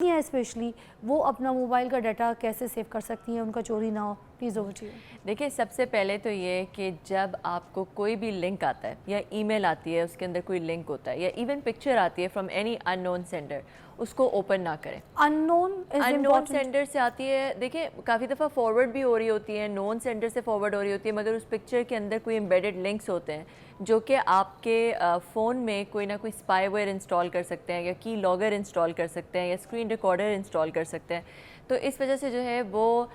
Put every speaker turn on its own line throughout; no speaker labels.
हैं स्पेशली वो अपना मोबाइल का डाटा कैसे सेव कर सकती हैं, उनका चोरी ना हो? Please over to you.
देखिए, सबसे पहले तो ये कि जब आपको कोई भी लिंक आता है या ईमेल आती है, उसके अंदर कोई लिंक होता है या इवन पिक्चर आती है फ्रॉम एनी अननोन सेंडर, उसको ओपन ना करें। अननोन सेंडर से आती है, देखिए काफ़ी दफ़ा फॉरवर्ड भी हो रही होती है, नोन सेंडर से फॉरवर्ड हो रही होती है, मगर उस पिक्चर के अंदर कोई एम्बेडेड लिंक्स होते हैं जो कि आपके फ़ोन में कोई ना कोई स्पाईवेयर इंस्टॉल कर सकते हैं या की लॉगर इंस्टॉल कर सकते हैं या स्क्रीन रिकॉर्डर इंस्टॉल कर सकते हैं। तो इस वजह से जो है वो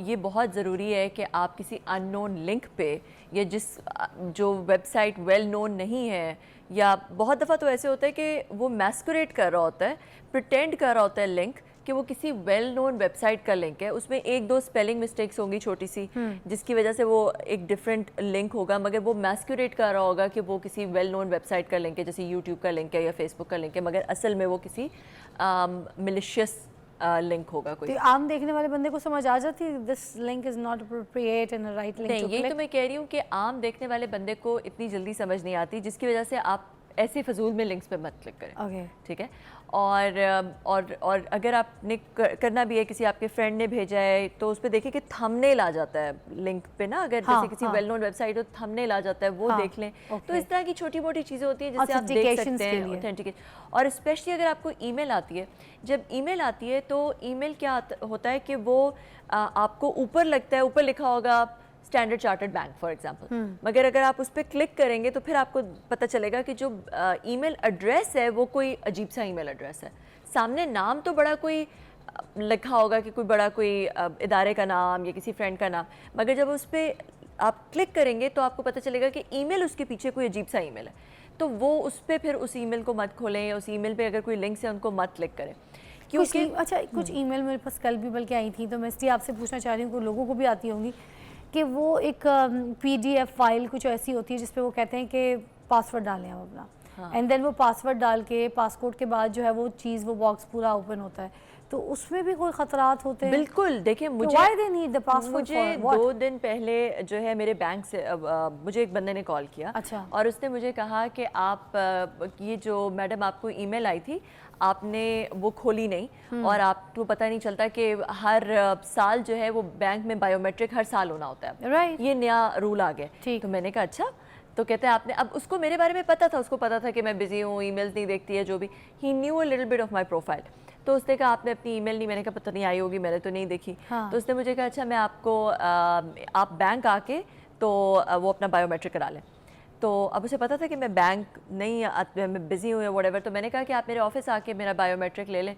ये बहुत ज़रूरी है कि आप किसी अननोन लिंक पे या जो वेबसाइट वेल नोन नहीं है, या बहुत दफ़ा तो ऐसे होता है कि वो मैस्कुरेट कर रहा होता है, प्रिटेंड कर रहा होता है लिंक कि वो किसी वेल नोन वेबसाइट का लिंक है, उसमें एक दो स्पेलिंग मिस्टेक्स होंगी छोटी सी जिसकी वजह से वो एक डिफरेंट लिंक होगा, मगर वो मैस्कुरेट कर रहा होगा कि वो किसी वेल नोन वेबसाइट का लिंक है, जैसे यूट्यूब का लिंक है या फेसबुक का लिंक है, मगर असल में वो किसी मिलिशियस लिंक होगा कोई।
तो आम देखने वाले बंदे को समझ आ जाती है this link is not appropriate and right link
नहीं, यही तो मैं कह रही हूँ कि आम देखने वाले बंदे को इतनी जल्दी समझ नहीं आती, जिसकी वजह से आप ऐसे फजूल में लिंक्स पे मत क्लिक करें।
ओके,
ठीक है। और अगर आपने करना भी है, किसी आपके फ्रेंड ने भेजा है तो उस पर देखिए कि थंबनेल आ जाता है लिंक पे ना, अगर जैसे किसी वेल नोन वेबसाइट हो थंबनेल आ जाता है, वो देख लें। तो इस तरह की छोटी मोटी चीज़ें होती हैं जिससे आप देख सकते हैं ऑथेंटिकेशन। और स्पेशली अगर आपको ईमेल आती है, जब ईमेल आती है तो ईमेल क्या होता है कि वो आपको ऊपर लगता है, ऊपर लिखा होगा standard chartered bank for example, मगर अगर आप उस पर क्लिक करेंगे तो फिर आपको पता चलेगा कि जो ईमेल एड्रेस है वो कोई अजीब सा ईमेल एड्रेस है। सामने नाम तो बड़ा कोई लिखा होगा कि कोई बड़ा कोई इदारे का नाम या किसी फ्रेंड का नाम, मगर जब उस पर आप क्लिक करेंगे तो आपको पता चलेगा कि ईमेल उसके पीछे कोई अजीब सा ईमेल है। तो वो उस पर फिर उस ईमेल को मत खोलें, या उस ईमेल पे अगर कोई लिंक्स है उनको मत क्लिक करें, क्योंकि
अच्छा कुछ ईमेल मेरे पास कल भी बल्कि आई थी, तो मैं इसलिए आपसे पूछना चाह रही हूँ कि लोगों को भी आती होंगी कि वो एक PDF फाइल कुछ ऐसी होती है जिसपे वो कहते हैं कि पासवर्ड डालें आप अपना, एंड देन वो पासवर्ड डाल के पासकोड के बाद जो है वो चीज़ वो बॉक्स पूरा ओपन होता है, तो उसमें भी कोई खतरात होते हैं?
बिल्कुल। देखिए, मुझे 2 दिन पहले जो है मेरे बैंक से मुझे एक बंदे ने कॉल किया।
अच्छा।
और उसने मुझे कहा कि आप ये जो मैडम आपको ईमेल आई थी आपने वो खोली नहीं, और आपको पता नहीं चलता कि हर साल जो है वो बैंक में बायोमेट्रिक हर साल होना होता है।
राइट।
ये नया रूल आ गया। तो मैंने कहा अच्छा। तो कहते हैं आपने, अब उसको मेरे बारे में पता था, उसको पता था कि मैं बिजी हूँ, ईमेल्स नहीं देखती है, जो भी। He knew a little bit of my profile. तो उसने कहा आपने अपनी ईमेल नहीं, मैंने कहा पता नहीं आई होगी, मैंने तो नहीं देखी। तो उसने मुझे कहा अच्छा मैं आपको आप बैंक आके तो वो अपना बायोमेट्रिक करा लें। तो अब उसे पता था कि मैं बैंक नहीं, मैं बिज़ी हूँ या व्हाटएवर, तो मैंने कहा कि आप मेरे ऑफिस आके मेरा बायोमेट्रिक ले लें।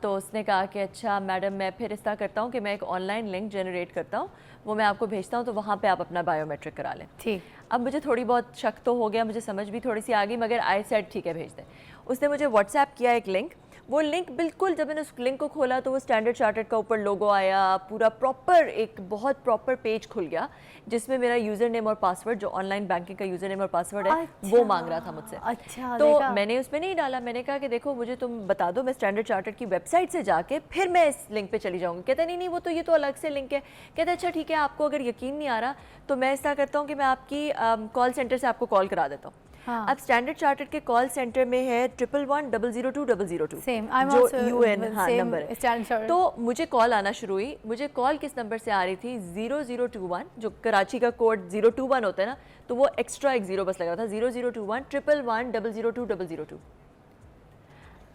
तो उसने कहा कि अच्छा मैडम, मैं फिर इस तरह करता हूँ कि मैं एक ऑनलाइन लिंक जनरेट करता हूँ, वो मैं आपको भेजता हूँ, तो वहाँ पे आप अपना बायोमेट्रिक करा लें।
ठीक।
अब मुझे थोड़ी बहुत शक तो हो गया, मुझे समझ भी थोड़ी सी आ गई, मगर आई सेड ठीक है भेज दें। उसने मुझे व्हाट्सएप किया एक लिंक, वो लिंक बिल्कुल जब मैंने उस लिंक को खोला तो वो स्टैंडर्ड चार्टर्ड का ऊपर लोगो आया, पूरा प्रॉपर एक बहुत प्रॉपर पेज खुल गया जिसमें मेरा यूज़र नेम और पासवर्ड, जो ऑनलाइन बैंकिंग का यूज़र नेम और पासवर्ड है, वो मांग रहा था मुझसे।
अच्छा।
तो मैंने उसमें नहीं डाला, मैंने कहा कि देखो मुझे तुम बता दो, मैं स्टैंडर्ड चार्टर्ड की वेबसाइट से जाके फिर मैं इस लिंक पे चली जाऊँगी। कहते नहीं नहीं, वो तो ये तो अलग से लिंक है। कहते अच्छा ठीक है, आपको अगर यकीन नहीं आ रहा तो मैं इस तरह करता हूँ कि मैं आपकी कॉल सेंटर से आपको कॉल करा देता हूँ। अब स्टैंडर्ड चार्टर्ड के कॉल सेंटर में है 111-002-002 जो UN नंबर है। तो मुझे कॉल आना शुरू हुई। मुझे कॉल किस नंबर से आ रही थी? 0021, जो कराची का कोड 021 होता है ना, तो वो एक्स्ट्रा एक जीरो बस लगा था। 0021-111-002-002।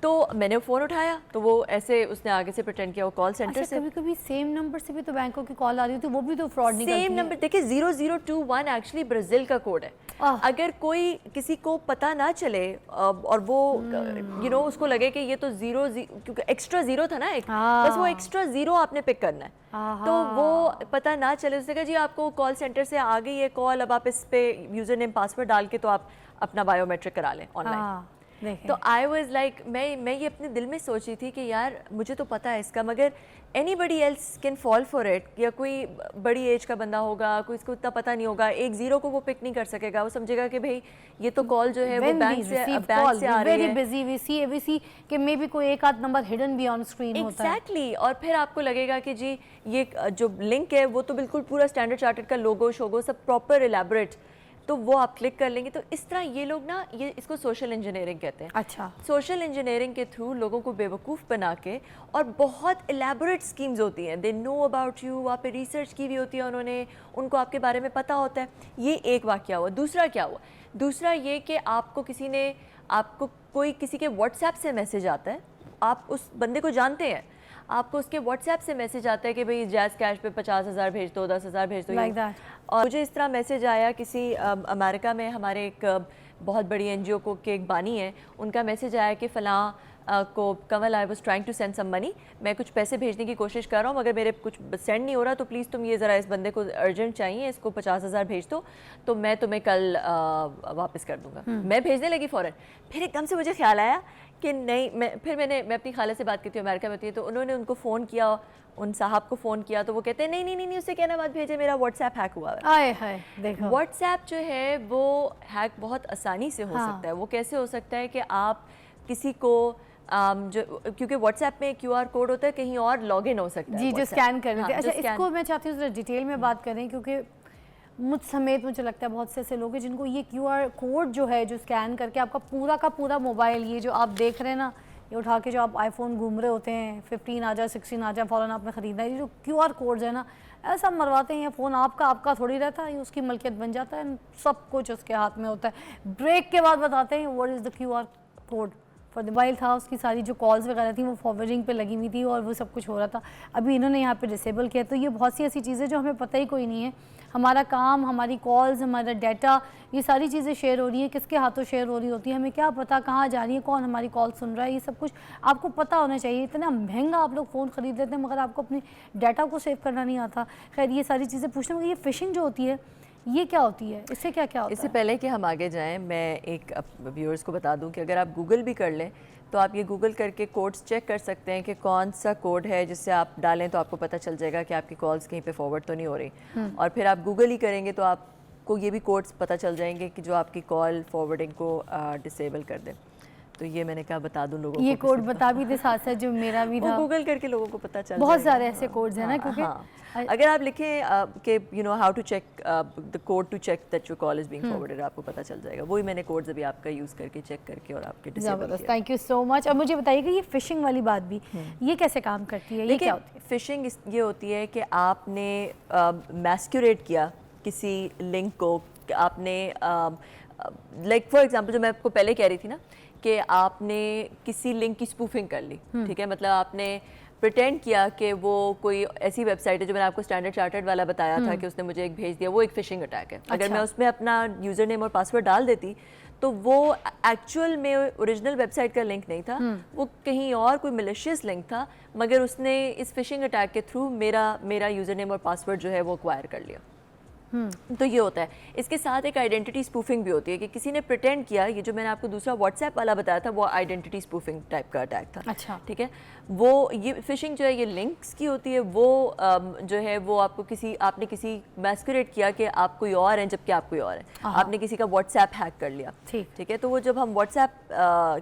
तो मैंने फ़ोन उठाया तो वो ऐसे उसने आगे से प्रिटेंड किया वो कॉल सेंटर से।
कभी-कभी सेम नंबर से भी तो बैंकों की कॉल आ रही होती है, वो भी तो फ्रॉड निकलती है।
सेम नंबर, देखिए 0021 एक्चुअली ब्राज़ील का कोड है। अगर कोई किसी को पता ना चले और वो उसको लगे कि ये तो जीरो, क्योंकि एक्स्ट्रा जीरो था ना एक, बस वो एक्स्ट्रा जीरो आपने पिक करना है, तो वो पता ना चले। उसने कहा जी आपको कॉल सेंटर से आ गई है कॉल, अब आप इस पे यूज़र नेम पासवर्ड डाल के तो आप अपना बायोमेट्रिक करा लें ऑनलाइन। तो आई वॉज लाइक, मैं ये अपने दिल में सोच रही थी कि यार मुझे तो पता है इसका, मगर anybody else can fall for it. या कोई बड़ी एज का बंदा होगा, कोई इसको इतना पता नहीं होगा, एक जीरो को वो पिक नहीं कर सकेगा, वो समझेगा कि भाई ये तो कॉल जो है वो बैंक से आ रही है।
बिजी वी सी कि मे बी कोई एक आध नंबर हिडन भी ऑन स्क्रीन होता है।
एग्जैक्टली। और फिर आपको लगेगा कि जी ये जो लिंक है वो तो बिल्कुल पूरा स्टैंडर्ड चार्टर्ड का लोगो शोगो सब प्रॉपर इलेबोरेट तो वो आप क्लिक कर लेंगे। तो इस तरह ये लोग ना, ये इसको सोशल इंजीनियरिंग कहते हैं।
अच्छा,
सोशल इंजीनियरिंग के थ्रू लोगों को बेवकूफ़ बना के, और बहुत एलैबोरेट स्कीम्स होती हैं, दे नो अबाउट यू, वहाँ पे रिसर्च की हुई होती है उन्होंने, उनको आपके बारे में पता होता है। ये एक वाक़या हुआ। दूसरा क्या हुआ? दूसरा ये कि आपको कोई किसी के व्हाट्सएप से मैसेज आता है, आप उस बंदे को जानते हैं, आपको उसके व्हाट्सएप से मैसेज आता है कि भाई जैज़ कैश पे 50,000 भेज दो, 10,000 भेज दो,
like that.
और मुझे इस तरह मैसेज आया किसी अमेरिका में हमारे एक बहुत बड़ी एनजीओ को के एक बानी है, उनका मैसेज आया कि फ़लाँ को Kamal, I was trying to send some money, मैं कुछ पैसे भेजने की कोशिश कर रहा हूँ मगर मेरे कुछ सेंड नहीं हो रहा, तो प्लीज़ तुम ये ज़रा इस बंदे को अर्जेंट चाहिए, इसको 50,000 भेज दो, तो मैं तुम्हें कल वापस कर दूँगा। मैं भेजने लगी फ़ौरन। फिर एकदम से मुझे ख्याल आया कि नहीं, मैं अपनी खाला से बात करती हूँ, अमेरिका में होती है, तो उन्होंने उनको फ़ोन किया, उन साहब को फ़ोन किया, तो वो कहते हैं नहीं उससे कहना मत भेजे, मेरा व्हाट्सएप हैक हुआ है।
आए हाय, देखो
व्हाट्सएप जो है वो हैक बहुत आसानी से हो सकता है। वो कैसे हो सकता है कि आप किसी को क्योंकि व्हाट्सएप में क्यूआर कोड होता है, कहीं और लॉगिन हो सकता है
जी, जो स्कैन कर रहे थे। अच्छा,
जो
इसको मैं चाहती हूँ जरा डिटेल में बात करें, क्योंकि मुझ समेत मुझे लगता है बहुत से ऐसे लोग हैं जिनको ये क्यूआर कोड जो है, जो स्कैन करके आपका पूरा का पूरा मोबाइल, ये जो आप देख रहे हैं ना, ये उठा के जो आप आईफोन घूम रहे होते हैं, 15 आ जाए, 16 आ जाए, फ़ौरन आपने ख़रीदना है, ये जो क्यूआर कोड्स है ना, ऐसा मरवाते हैं। ये फ़ोन आपका थोड़ी रहता है, ये उसकी मलकियत बन जाता है, सब कुछ उसके हाथ में होता है। ब्रेक के बाद बताते हैं what is the QR code for mobile था, उसकी सारी जो कॉल्स वगैरह थी वो फॉरवर्डिंग पे लगी हुई थी और वो सब कुछ हो रहा था। अभी इन्होंने यहाँ पे डिसेबल किया। तो ये बहुत सी ऐसी चीज़ें जो हमें पता ही कोई नहीं है, हमारा काम, हमारी कॉल्स, हमारा डाटा, ये सारी चीज़ें शेयर हो रही हैं, किसके हाथों शेयर हो रही होती है, हमें क्या पता कहाँ जा रही है, कौन हमारी कॉल सुन रहा है, ये सब कुछ आपको पता होना चाहिए। इतना महंगा आप लोग फ़ोन ख़रीद लेते हैं मगर आपको अपने डाटा को सेव करना नहीं आता। खैर, ये सारी चीज़ें पूछना, मगर ये फ़िशिंग जो होती है ये क्या होती है, इससे क्या क्या होता है?
इससे पहले कि हम आगे जाएं, मैं एक व्यूअर्स को बता दूं कि अगर आप गूगल भी कर लें तो आप ये गूगल करके कोड्स चेक कर सकते हैं कि कौन सा कोड है जिससे आप डालें तो आपको पता चल जाएगा कि आपकी कॉल्स कहीं पे फॉरवर्ड तो नहीं हो रही। और फिर आप गूगल ही करेंगे तो आपको ये भी कोड्स पता चल जाएंगे कि जो आपकी कॉल फॉरवर्डिंग को डिसेबल कर दे। तो ये मैंने कहा बता दूं लोगों को,
ये कोड बता भी दे साथ साथ जो मेरा भी था,
गूगल करके लोगों को पता चल
बहुत सारे ऐसे कोड्स हैं ना, क्योंकि
अगर आप लिखें कि you know how to check the code to check that your call is being forwarded, आपको पता चल जाएगा। वही मैंने कोड्स अभी आपका यूज़ करके चेक करके और आपके डिसेबल किया।
Thank you so much. अब मुझे बताइएगा ये फिशिंग वाली बात भी, ये कैसे काम करती है, ये क्या होती है?
फिशिंग ये होती है कि आपने मैस्क्यूरेट किया किसी लिंक को, आपने लाइक फॉर एग्जांपल जो मैं आपको पहले कह रही थी ना कि आपने किसी लिंक की स्पूफिंग कर ली, ठीक है, मतलब आपने प्रिटेंड किया कि वो कोई ऐसी वेबसाइट है जो मैंने आपको स्टैंडर्ड चार्टर्ड वाला बताया था कि उसने मुझे एक भेज दिया, वो एक फिशिंग अटैक है। अगर मैं उसमें अपना यूज़र नेम और पासवर्ड डाल देती तो वो एक्चुअल में ओरिजिनल वेबसाइट का लिंक नहीं था, वो कहीं और कोई मिलिशियस लिंक था, मगर उसने इस फिशिंग अटैक के थ्रू मेरा यूज़र नेम और पासवर्ड जो है वो एक्वायर कर लिया। तो ये होता है। इसके साथ एक आइडेंटिटी स्पूफिंग भी होती है कि किसी ने प्रिटेंड किया, ये जो मैंने आपको दूसरा व्हाट्सएप वाला बताया था वो आइडेंटिटी स्पूफिंग टाइप का अटैक था।
अच्छा,
ठीक है, वो ये फिशिंग जो है ये लिंक्स की होती है, वो जो है वो आपको आपने किसी मैस्कुरेट किया कि आप कोई और हैं जबकि आप कोई और हैं, आपने किसी का व्हाट्सएप हैक कर लिया। ठीक है, तो वो जब हम व्हाट्सएप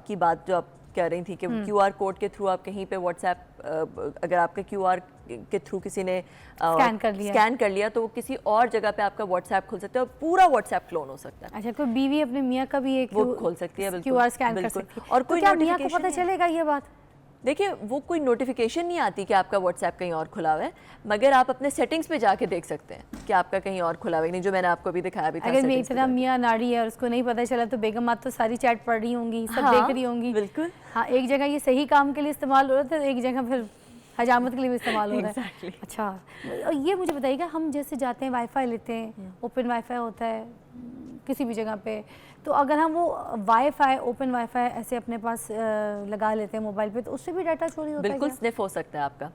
की बात जो आप कह रही थी कि क्यूआर कोड के थ्रू आप कहीं पे व्हाट्सएप अगर आपके क्यूआर के थ्रू किसी ने स्कैन कर लिया तो वो किसी और जगह पे आपका व्हाट्सएप खुल सकता है और पूरा व्हाट्सएप क्लोन हो सकता है।
अच्छा, कोई बीवी अपने मियाँ का भी एक
वो खोल सकती है,
क्यूआर स्कैन कर सकती है,
और कोई
क्या मियाँ को पता चलेगा ये बात?
देखिए, वो कोई नोटिफिकेशन नहीं आती कि आपका व्हाट्सएप कहीं और खुला हुआ है, मगर आप अपने सेटिंग्स पे जाके देख सकते हैं कि आपका कहीं और खुला हुआ है नहीं, जो मैंने आपको अभी दिखाया भी था।
अगर मेरी तरह मियाँ नाड़ी है और उसको नहीं पता चला तो बेगम आप तो सारी चैट पढ़ रही होंगी, सब देख रही होंगी।
बिल्कुल,
हाँ, एक जगह ये सही काम के लिए इस्तेमाल हो रहा था, एक जगह फिर हजामत के लिए भी इस्तेमाल हो रहा है। अच्छा, ये मुझे बताइएगा, हम जैसे जाते हैं वाईफाई लेते हैं, ओपन वाईफाई होता है किसी भी जगह पे, तो अगर हम वो वाईफाई ओपन वाईफाई ऐसे अपने पास लगा लेते हैं मोबाइल पे तो उससे भी डाटा चोरी होता है?
बिल्कुल स्निफ हो सकता है आपका।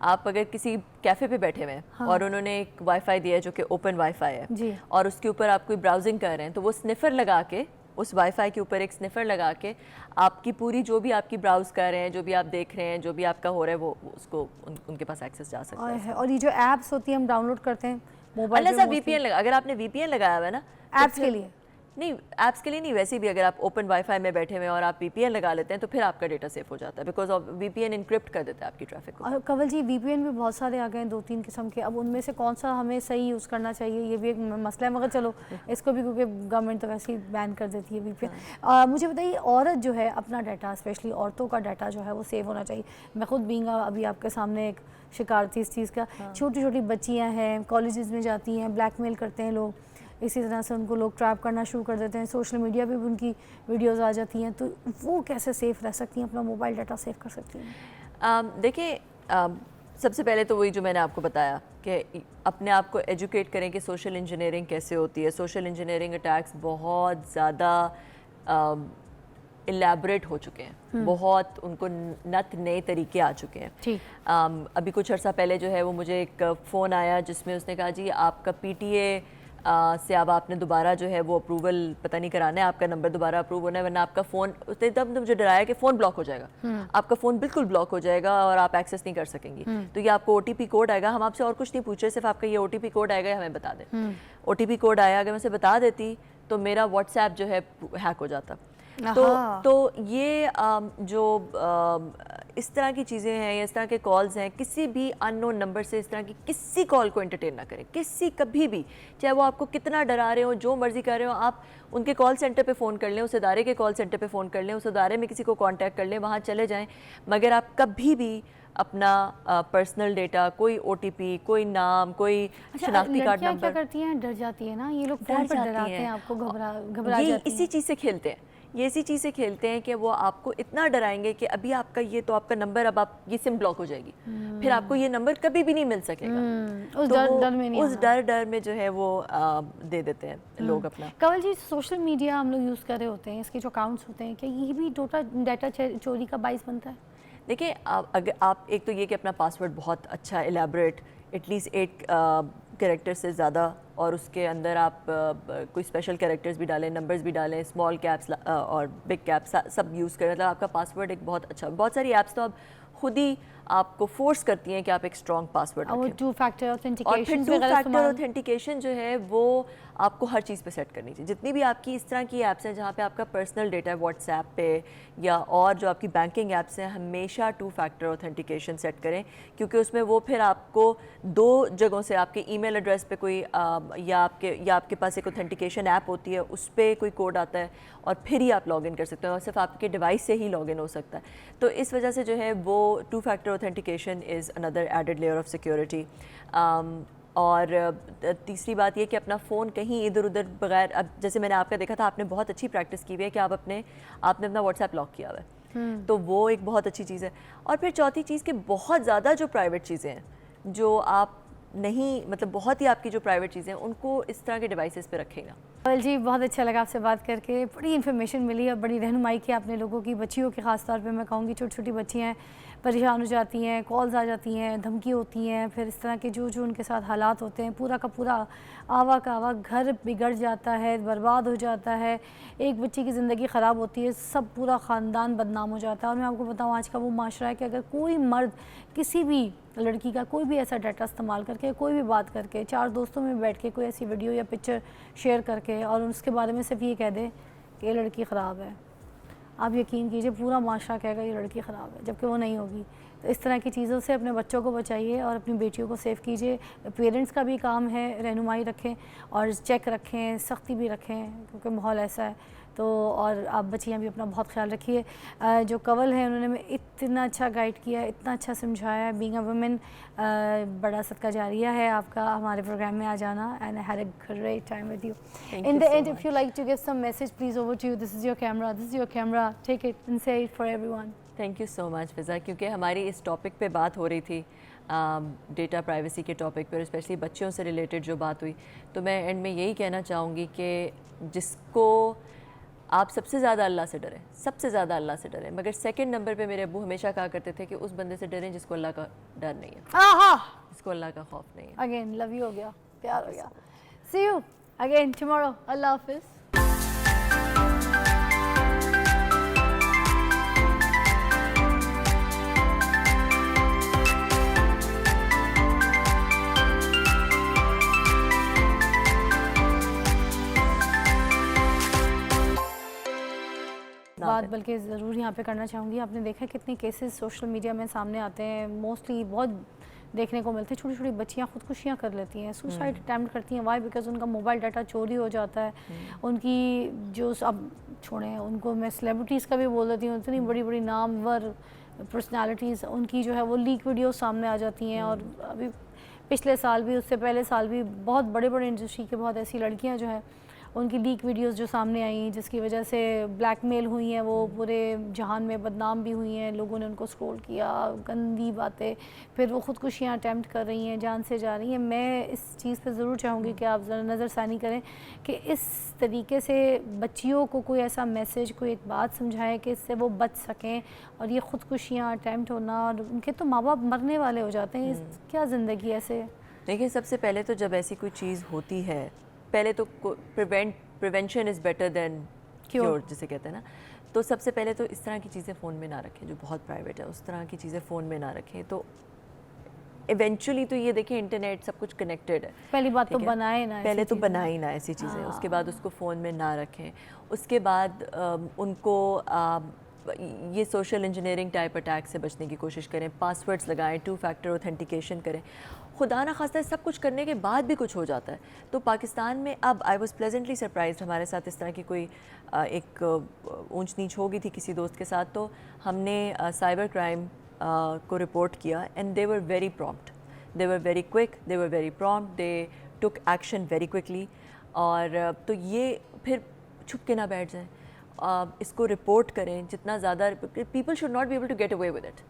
आप अगर किसी कैफ़े पे बैठे हुए हैं और उन्होंने एक वाईफाई दिया है जो कि ओपन वाईफाई है
जी,
और उसके ऊपर आप कोई ब्राउजिंग कर रहे हैं, तो वो स्निफर लगा के, उस वाईफाई के ऊपर एक स्निफर लगा के आपकी पूरी जो भी आपकी ब्राउज कर रहे हैं, जो भी आप देख रहे हैं, जो भी आपका हो रहा है, वो उसको उनके पास एक्सेस जा सकता है।
और ये जो ऐप्स होती है हम डाउनलोड करते हैं मोबाइल
पे, वीपीएन लगा, अगर आपने वीपीएन लगाया हुआ है ना
ऐप्स के लिए,
नहीं, ऐप्स के लिए नहीं, वैसे भी अगर आप ओपन वाईफाई में बैठे हुए हैं और आप VPN लगा लेते हैं तो फिर आपका डेटा सेफ हो जाता है, बिकॉज ऑफ VPN इनक्रिप्ट कर देता है आपकी ट्रैफिक को।
और कंवल जी VPN भी बहुत सारे आ गए हैं, 2-3 किस्म के, अब उनमें से कौन सा हमें सही यूज़ करना चाहिए ये भी एक मसला है, मगर चलो इसको भी, क्योंकि गवर्नमेंट तो वैसे ही बैन कर देती है VPN। मुझे बताइए, औरत जो है अपना डाटा, स्पेशली औरतों का डाटा जो है वो सेव होना चाहिए। मैं खुद बीइंग अभी आपके सामने एक शिकार थी इस चीज़ का। छोटी छोटी बच्चियाँ हैं, कॉलेजेस में जाती हैं, ब्लैकमेल करते हैं लोग, इसी तरह से उनको लोग ट्रैप करना शुरू कर देते हैं, सोशल मीडिया पे भी उनकी वीडियोस आ जाती हैं, तो वो कैसे सेफ़ रह सकती हैं, अपना मोबाइल डाटा सेव कर सकती हैं?
देखिए, सबसे पहले तो वही जो मैंने आपको बताया कि अपने आप को एजुकेट करें कि सोशल इंजीनियरिंग कैसे होती है। सोशल इंजीनियरिंग अटैक्स बहुत ज़्यादा इलेबरेट हो चुके हैं, बहुत उनको नत नए तरीके आ चुके हैं।
ठीक।
अभी कुछ अर्सा पहले जो है वो मुझे एक फ़ोन आया जिसमें उसने कहा जी आपका PTA से अब आपने दोबारा जो है वो अप्रूवल पता नहीं कराना है, आपका नंबर दोबारा अप्रूव होना है, वरना आपका फ़ोन, उसने तब मुझे डराया कि फ़ोन ब्लॉक हो जाएगा, आपका फ़ोन बिल्कुल ब्लॉक हो जाएगा और आप एक्सेस नहीं कर सकेंगी। तो ये आपको OTP कोड आएगा, हम आपसे और कुछ नहीं पूछ रहे, सिर्फ आपका ये OTP कोड आएगा, हमें बता दें। OTP कोड आया, अगर मैं उसे बता देती तो मेरा WhatsApp जो है हैक हो जाता। तो ये जो इस तरह की चीज़ें हैं या इस तरह के कॉल्स हैं, किसी भी अननोन नंबर से इस तरह की किसी कॉल को एंटरटेन ना करें, किसी कभी भी, चाहे वो आपको कितना डरा रहे हो, जो मर्जी कर रहे हो, आप उनके कॉल सेंटर पे फ़ोन कर लें, उस इदारे के कॉल सेंटर पे फ़ोन कर लें, उस इदारे में किसी को कांटेक्ट कर लें, वहाँ चले जाएं, मगर आप कभी भी अपना पर्सनल डेटा, कोई OTP, कोई नाम, कोई शनाख्ती कार्ड नंबर।
क्या करती हैं, डर जाती है ना ये लोग, फ़ोन पर डराते हैं आपको, घबरा
ये
जाती हैं।
इसी चीज़ से खेलते हैं, ये इसी चीज़ से खेलते हैं कि वो आपको इतना डराएंगे कि अभी आपका ये तो आपका नंबर, अब आप ये सिम ब्लॉक हो जाएगी, फिर आपको ये नंबर कभी भी नहीं मिल सकेगा।
उस
तो
डर में नहीं
उस डर में जो है वो दे देते हैं लोग अपना।
कंवल जी, सोशल मीडिया हम लोग यूज़ कर रहे होते हैं, इसके जो अकाउंट्स होते हैं, क्या ये भी डाटा चोरी का बाइस बनता है?
देखिए, अगर आप, एक तो ये कि अपना पासवर्ड बहुत अच्छा एलैबोरेट, एटलीस्ट 8 कैरेक्टर से ज़्यादा, और उसके अंदर आप कोई स्पेशल कैरेक्टर्स भी डालें, नंबर्स भी डालें, स्मॉल कैप्स और बिग कैप्स सब यूज़ करें, मतलब आपका पासवर्ड एक बहुत अच्छा। बहुत सारी ऐप्स तो अब खुद ही आपको फोर्स करती हैं कि आप एक स्ट्रॉन्ग पासवर्ड रखें।
और 2 फैक्टर
और फिर 2 फैक्टर ऑथेंटिकेशन जो है वो आपको हर चीज़ पे सेट करनी चाहिए। जितनी भी आपकी इस तरह की ऐप्स हैं जहाँ पे आपका पर्सनल डेटा है, व्हाट्सएप पे या और जो आपकी बैंकिंग ऐप्स हैं, हमेशा 2 फैक्टर ऑथेंटिकेशन सेट करें, क्योंकि उसमें वो फिर आपको 2 जगहों से, आपके ईमेल एड्रेस पे कोई या आपके पास एक ऑथेंटिकेशन ऐप होती है, उस पर कोई कोड आता है और फिर ही आप लॉगिन कर सकते हैं, और सिर्फ आपके डिवाइस से ही लॉगिन हो सकता है। तो इस वजह से जो है वो 2 factor authentication is another added layer of security. और तीसरी बात ये कि अपना फ़ोन कहीं इधर उधर बगैर, अब जैसे मैंने आपका देखा था, आपने बहुत अच्छी प्रैक्टिस की हुई है कि आपने अपना व्हाट्सएप लॉक किया हुआ है, तो वो एक बहुत अच्छी चीज़ है। और फिर चौथी चीज़ कि बहुत ज़्यादा जो प्राइवेट चीज़ें हैं, जो आप नहीं, मतलब बहुत ही आपकी जो प्राइवेट चीज़ें हैं, उनको इस तरह के डिवाइसेस पे रखेगा।
कंवल जी, बहुत अच्छा लगा आपसे बात करके, बड़ी इन्फॉर्मेशन मिली और बड़ी रहनुमाई की आपने लोगों की, बच्चियों की ख़ास तौर पे मैं कहूँगी। छोटी छोटी बच्चियाँ हैं, परेशान हो जाती हैं, कॉल्स आ जाती हैं, धमकी होती हैं, फिर इस तरह के जो उनके साथ हालात होते हैं, पूरा का पूरा आवा का आवा घर बिगड़ जाता है, बर्बाद हो जाता है, एक बच्ची की ज़िंदगी ख़राब होती है, सब पूरा ख़ानदान बदनाम हो जाता है। और मैं आपको बताऊँ, आज का वो माशरा है कि अगर कोई मर्द किसी भी लड़की का कोई भी ऐसा डाटा इस्तेमाल करके, कोई भी बात करके, 4 दोस्तों में बैठ के कोई ऐसी वीडियो या पिक्चर शेयर करके और उसके बारे में सिर्फ ये कह दे कि ये लड़की ख़राब है, आप यकीन कीजिए पूरा माशरा कहेगा ये लड़की ख़राब है, जबकि वो नहीं होगी। तो इस तरह की चीज़ों से अपने बच्चों को बचाइए और अपनी बेटियों को सेफ़ कीजिए। पेरेंट्स का भी काम है, रहनुमाई रखें और चेक रखें, सख्ती भी रखें, क्योंकि माहौल ऐसा है। तो और आप बच्चियाँ भी अपना बहुत ख्याल रखिए। जो कंवल है, उन्होंने मैं इतना अच्छा गाइड किया, इतना अच्छा समझाया। बीइंग अ वुमेन, बड़ा सदका जारिया है आपका हमारे प्रोग्राम में आ जाना, and I had a great time with you. In the end, if you like to give some message, please over to you. This is your camera, take it and say it for everyone.
Thank you so much Fiza, क्योंकि हमारी इस topic पे बात हो रही थी, data privacy के topic पर, स्पेशली बच्चों से रिलेटेड जो बात हुई, तो मैं एंड में यही कहना चाहूँगी कि जिसको आप सबसे ज़्यादा अल्लाह से डरें, सबसे ज़्यादा अल्लाह से डरें, मगर सेकंड नंबर पे मेरे अबू हमेशा कहा करते थे कि उस बंदे से डरें जिसको अल्लाह का डर नहीं है, जिसको अल्लाह का खौफ नहीं है।
अगेन लव यू हो गया, प्यार हो गया। सी यू अगेन टुमारो, अल्लाह हाफिज़। बात बल्कि ज़रूर यहाँ पे करना चाहूँगी। आपने देखा कितने केसेस सोशल मीडिया में सामने आते हैं, मोस्टली बहुत देखने को मिलते हैं। छोटी छोटी बच्चियाँ खुदकुशियाँ कर लेती हैं, सुसाइड अटैम्प्ट करती हैं। वाई? बिकॉज उनका मोबाइल डाटा चोरी हो जाता है। उनकी जो अब छोड़ें, उनको मैं सेलिब्रिटीज़ का भी बोल देती हूँ, इतनी बड़ी बड़ी नामवर पर्सनालिटीज़, उनकी जो है वो लीक वीडियो सामने आ जाती हैं। और अभी पिछले साल भी, उससे पहले साल भी बहुत बड़े बड़े इंडस्ट्री के बहुत ऐसी लड़कियां जो हैं उनकी लीक वीडियोस जो सामने आई, जिसकी वजह से ब्लैकमेल हुई हैं, वो पूरे जहान में बदनाम भी हुई हैं। लोगों ने उनको स्क्रॉल किया, गंदी बातें, फिर वो ख़ुदकुशियाँ अटैम्प्ट कर रही हैं, जान से जा रही हैं। मैं इस चीज़ पे ज़रूर चाहूँगी कि आप ज़रा नज़रसानी करें कि इस तरीके से बच्चियों को कोई ऐसा मैसेज, कोई एक बात समझाएं कि इससे वो बच सकें। और ये ख़ुदकुशियाँ अटैम्प्ट होना, और उनके तो माँ बाप मरने वाले हो जाते हैं। क्या ज़िंदगी ऐसे?
देखिए, सबसे पहले तो जब ऐसी कोई चीज़ होती है, पहले तो prevention is better than cure जिसे कहते हैं ना। तो सबसे पहले तो इस तरह की चीज़ें फ़ोन में ना रखें जो बहुत प्राइवेट है, उस तरह की चीज़ें फ़ोन में ना रखें। तो इवेंचुअली तो ये देखिए, इंटरनेट सब कुछ कनेक्टेड है।
पहली बात तो बनाए ना,
पहले तो बनाए ना ऐसी चीज़ें, उसके बाद उसको फ़ोन में ना रखें। उसके बाद उनको ये सोशल इंजीनियरिंग टाइप अटैक से बचने की कोशिश करें। पासवर्ड्स लगाएं, 2 फैक्टर ऑथेंटिकेशन करें। खुदा ना खास्ता सब कुछ करने के बाद भी कुछ हो जाता है। तो पाकिस्तान में अब आई वाज प्लेजेंटली सरप्राइज्ड, हमारे साथ इस तरह की कोई एक ऊंच नीच हो गई थी किसी दोस्त के साथ, तो हमने साइबर क्राइम को रिपोर्ट किया and they were very prompt, they were very quick, they were very prompt, they took action very quickly. और तो ये फिर छुप के ना बैठ जाए, इसको रिपोर्ट करें जितना ज़्यादा। People should not be able to get away with it.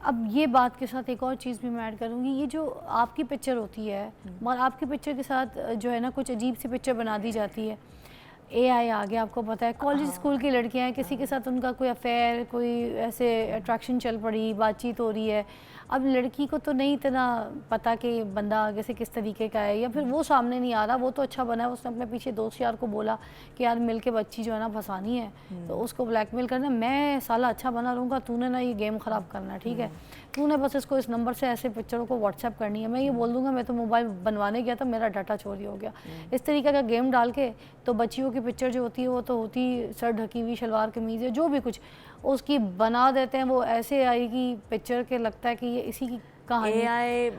अब ये बात के साथ एक और चीज़ भी मैं ऐड करूँगी, ये जो आपकी पिक्चर होती है और आपकी पिक्चर के साथ जो है ना कुछ अजीब सी पिक्चर बना दी जाती है। AI आ गया, आपको पता है, कॉलेज स्कूल की लड़कियां हैं, किसी के साथ उनका कोई अफेयर, कोई ऐसे अट्रैक्शन चल पड़ी, बातचीत हो रही है। अब लड़की को तो नहीं इतना पता कि बंदा आगे से किस तरीके का है, या फिर वो सामने नहीं आ रहा, वो तो अच्छा बना है, उसने अपने पीछे दोस्त यार को बोला कि यार मिल के बच्ची जो है ना फंसानी है, तो उसको ब्लैकमेल करना, मैं साला अच्छा बना रहूँगा, तूने ना ये गेम ख़राब करना, ठीक है, तूने बस इसको इस नंबर से ऐसे पिक्चरों को व्हाट्सएप करनी है। मैं ये बोल दूंगा मैं तो मोबाइल बनवाने गया था, मेरा डाटा चोरी हो गया। इस तरीके का गेम डाल के तो बच्चियों की पिक्चर जो होती है वो तो होती सर ढकी हुई, शलवार कमीज़ है, जो भी कुछ उसकी बना देते हैं, वो ऐसे आएगी पिक्चर के लगता है कि ये इसी की कहानी।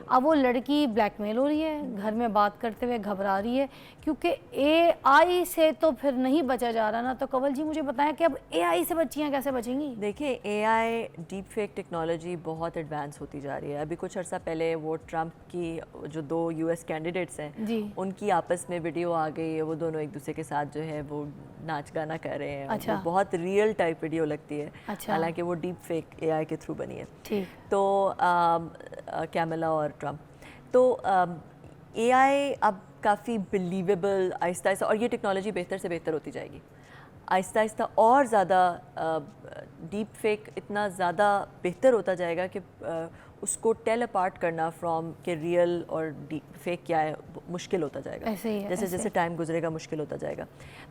अब वो लड़की ब्लैकमेल हो रही है, घर में बात करते हुए घबरा रही है, क्योंकि AI से तो फिर नहीं बचा जा रहा ना। तो कंवल जी मुझे बताएं कि अब AI से बच्चियां कैसे बचेंगी?
देखिए, AI डीप फेक टेक्नोलॉजी बहुत एडवांस होती जा रही है। अभी कुछ अर्सा पहले वो ट्रंप की जो 2 US कैंडिडेट्स हैं, उनकी आपस में वीडियो आ गई है, वो दोनों एक दूसरे के साथ जो है वो नाच गाना कर रहे हैं।
अच्छा।
वो बहुत रियल टाइप वीडियो लगती है।
अच्छा।
हालांकि वो डीप फेक AI के थ्रू बनी है।
ठीक।
तो कैमला और ट्रंप, तो AI अब काफ़ी बिलीवेबल आहिस्ता आहिस्ता, और ये टेक्नोलॉजी बेहतर से बेहतर होती जाएगी आहिस्ता आहिस्ता, और ज़्यादा डीप फेक इतना ज़्यादा बेहतर होता जाएगा कि उसको टेल अपार्ट करना फ्रॉम के रियल और डीप फेक क्या है मुश्किल होता जाएगा।
ऐसे ही है,
जैसे जैसे टाइम गुजरेगा मुश्किल होता जाएगा।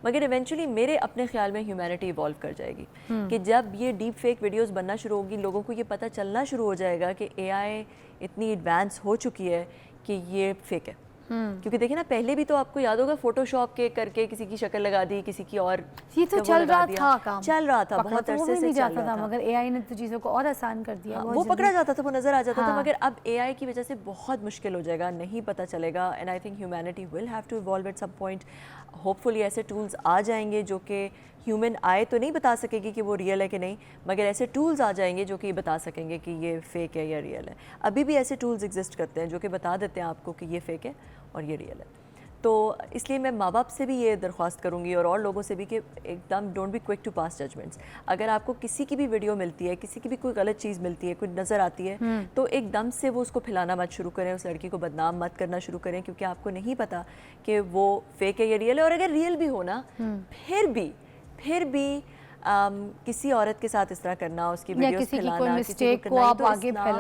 मगर इवेंचुअली मेरे अपने ख्याल में ह्यूमैनिटी इवॉल्व कर जाएगी कि जब ये डीप फेक वीडियोस बनना शुरू होगी, लोगों को ये पता चलना शुरू हो जाएगा कि AI इतनी एडवांस हो चुकी है कि ये फेक है। क्योंकि देखिए ना, पहले भी तो आपको याद होगा, फोटोशॉप के करके किसी की शक्ल लगा दी, किसी की और
ये तो चल रहा था, काम
चल रहा था, बहुत
तो
अरसे से
नहीं
चल
जाता
रहा
था, मगर AI ने तो चीज़ों को और आसान कर दिया।
वो पकड़ा जाता था, वो नज़र आ जाता था, मगर अब AI की वजह से बहुत मुश्किल हो जाएगा, नहीं पता चलेगा। And I think humanity will have to evolve at some point. Hopefully ऐसे टूल्स आ जाएंगे जो कि ह्यूमन आई तो नहीं बता सकेगी कि वो रियल है कि नहीं, मगर ऐसे टूल्स आ जाएंगे जो कि बता सकेंगे कि ये फेक है या रियल है। अभी भी ऐसे टूल्स एग्जिस्ट करते हैं जो कि बता देते हैं आपको कि ये फेक है और ये रियल है। तो इसलिए मैं माँ बाप से भी ये दरख्वास्त करूँगी और लोगों से भी कि एकदम don't be quick to pass judgments. अगर आपको किसी की भी वीडियो मिलती है, किसी की भी कोई गलत चीज़ मिलती है, कोई नज़र आती है, तो एकदम से वो उसको फैलाना मत शुरू करें, उस लड़की को बदनाम मत करना शुरू करें, क्योंकि आपको नहीं पता कि वो फेक है या रियल है। और अगर रियल भी हो ना, फिर भी किसी औरत के साथ इस तरह करना, उसकी वीडियोस फैलाना,
किसी को आप आगे फैला